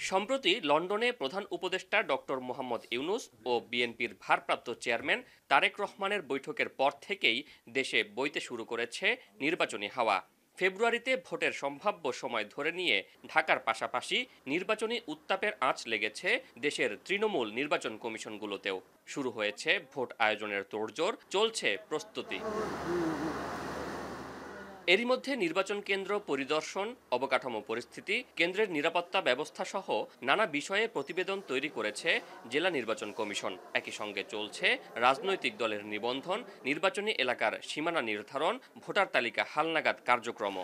সম্প্রতি লন্ডনে প্রধান উপদেষ্টা ডক্টর মোহাম্মদ ইউনূস ও বিএনপির ভারপ্রাপ্ত চেয়ারম্যান তারেক রহমানের বৈঠকের পর থেকেই দেশে বইতে শুরু করেছে নির্বাচনী হাওয়া। ফেব্রুয়ারিতে ভোটের সম্ভাব্য সময় ধরে নিয়ে ঢাকার পাশাপাশি নির্বাচনী উত্তাপের আঁচ লেগেছে দেশের তৃণমূল নির্বাচন কমিশনগুলোতেও। শুরু হয়েছে ভোট আয়োজনের তোড়জোড়, চলছে প্রস্তুতি। এরই মধ্যে নির্বাচন কেন্দ্র পরিদর্শন, অবকাঠামো পরিস্থিতি, কেন্দ্রের নিরাপত্তা ব্যবস্থা সহ নানা বিষয়ে প্রতিবেদন তৈরি করেছে জেলা নির্বাচন কমিশন। একই সঙ্গে চলছে রাজনৈতিক দলের নিবন্ধন, নির্বাচনী এলাকার সীমানা নির্ধারণ, ভোটার তালিকা হালনাগাদ কার্যক্রম।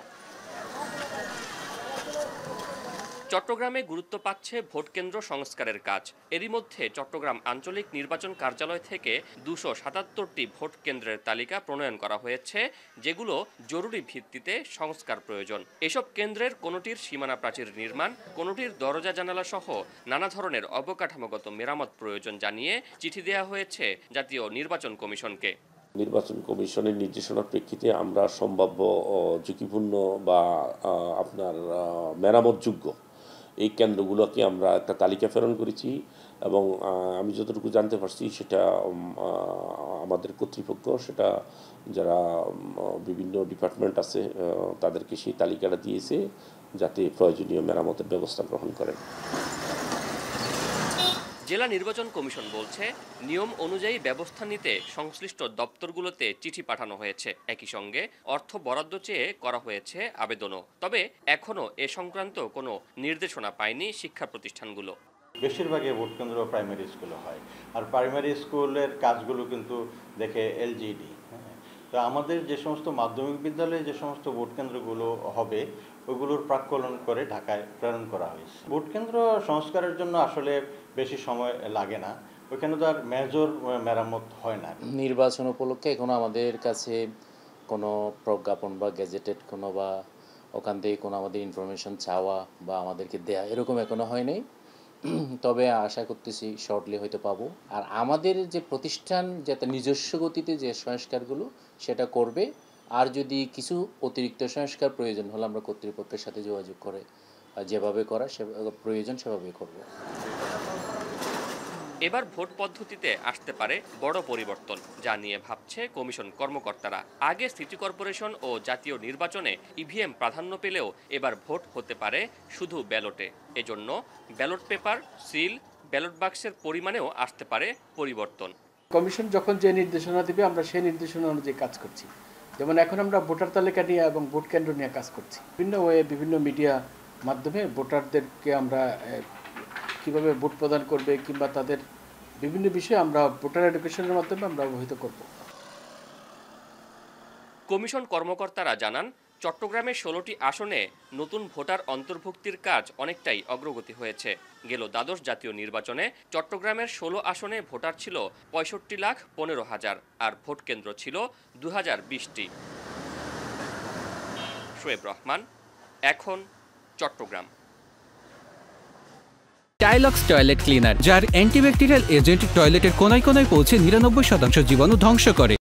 চট্টগ্রামে গুরুত্ব পাচ্ছে ভোট কেন্দ্র সংস্কারের কাজ। এরই মধ্যে চট্টগ্রাম আঞ্চলিক নির্বাচন কার্যালয় থেকে ২৭৭টি ভোট কেন্দ্রের তালিকা প্রণয়ন করা হয়েছে, যেগুলো জরুরি ভিত্তিতে সংস্কার প্রয়োজন। এসব কেন্দ্রের কোনোটির সীমানা প্রাচীর নির্মাণ, কোনোটির দরজা জানালা সহ নানা ধরনের অবকাঠামোগত মেরামত প্রয়োজন জানিয়ে চিঠি দেওয়া হয়েছে জাতীয় নির্বাচন কমিশনকে। নির্বাচন কমিশনের নির্দেশনার প্রেক্ষিতে আমরা সম্ভাব্য ঝুঁকিপূর্ণ বা আপনার মেরামতযোগ্য এই কেন্দ্রগুলোকে আমরা একটা তালিকা প্রেরণ করেছি এবং আমি যতটুকু জানতে পারছি সেটা আমাদের কর্তৃপক্ষ সেটা যারা বিভিন্ন ডিপার্টমেন্ট আছে তাদেরকে সেই তালিকাটা দিয়েছে যাতে প্রয়োজনীয় মেরামতের ব্যবস্থা গ্রহণ করেন। জেলা নির্বাচন কমিশন বলছে, নিয়ম অনুযায়ী ব্যবস্থা নিতে সংশ্লিষ্ট দপ্তরগুলোতে চিঠি পাঠানো হয়েছে। একই সঙ্গে অর্থ বরাদ্দ চেয়ে করা হয়েছে আবেদনও। তবে এখনও এ সংক্রান্ত কোনো নির্দেশনা পায়নি শিক্ষা প্রতিষ্ঠানগুলো। বেশিরভাগই ভোট কেন্দ্র প্রাইমারি স্কুলে হয়, আর প্রাইমারি স্কুলের কাজগুলো কিন্তু দেখে এলজিডি। তো আমাদের যে সমস্ত মাধ্যমিক বিদ্যালয়ে যে সমস্ত ভোট কেন্দ্রগুলো হবে ওগুলোর প্রাক্কলন করে ঢাকায় প্রেরণ করা হয়েছে। ভোট কেন্দ্র সংস্কারের জন্য আসলে বেশি সময় লাগে না, ওইখানে তো আর মেজর মেরামত হয় না। নির্বাচন উপলক্ষে এখনো আমাদের কাছে কোনো প্রজ্ঞাপন বা গেজেটেড কোনো বা ওখান থেকে কোনো আমাদের ইনফরমেশন চাওয়া বা আমাদেরকে দেয়া এরকম এখনো হয়নি। তবে আশা করতেছি শর্টলি হয়তো পাবো। আর আমাদের যে প্রতিষ্ঠান যাতে নিজস্ব গতিতে যে সংস্কারগুলো সেটা করবে, আর যদি কিছু অতিরিক্ত সংস্কার প্রয়োজন হলে আমরা কর্তৃপক্ষের সাথে যোগাযোগ করে যেভাবে করা প্রয়োজন সেভাবে করব। এবার ভোট পদ্ধতিতে আসতে পারে বড় পরিবর্তন, যা নিয়ে ভাবছে কমিশন কর্মকর্তারা। আগে সিটি কর্পোরেশন ও জাতীয় নির্বাচনে ইভিএম প্রাধান্য পেলেও এবার ভোট হতে পারে শুধু ব্যালটে। এজন্য ব্যালট পেপার, সিল, ব্যালট বাক্সের পরিমাণেও আসতে পারে পরিবর্তন। কমিশন যখন যে নির্দেশনা দেবে আমরা সেই নির্দেশনা অনুযায়ী কাজ করছি। যেমন এখন আমরা ভোটার তালিকা নিয়ে এবং ভোট কেন্দ্র নিয়ে কাজ করছি। বিভিন্ন মিডিয়া মাধ্যমে ভোটারদেরকে আমরা কিভাবে ভোট প্রদান করবে কিংবা তাদের বিভিন্ন বিষয়ে আমরা ভোটার এডুকেশনের মাধ্যমে আমরা অবহিত করব। কমিশন কর্মকর্তারা জানান, চট্টগ্রামের 16টি আসনে নতুন ভোটার অন্তর্ভুক্তির কাজ অনেকটাই অগ্রগতি হয়েছে। গেল দ্বাদশ জাতীয় নির্বাচনে চট্টগ্রামের 16 আসনে ভোটার ছিল 65,15,000 আর ভোট কেন্দ্র ছিল 2020টি। শোয়েব রহমান, এখন, চট্টগ্রাম। টাইলক্স টয়লেট ক্লিনার, যার অ্যান্টিব্যাকটেরিয়াল এজেন্ট টয়লেটের কোনায় কোনায় পৌঁছে 99% জীবাণু ধ্বংস করে।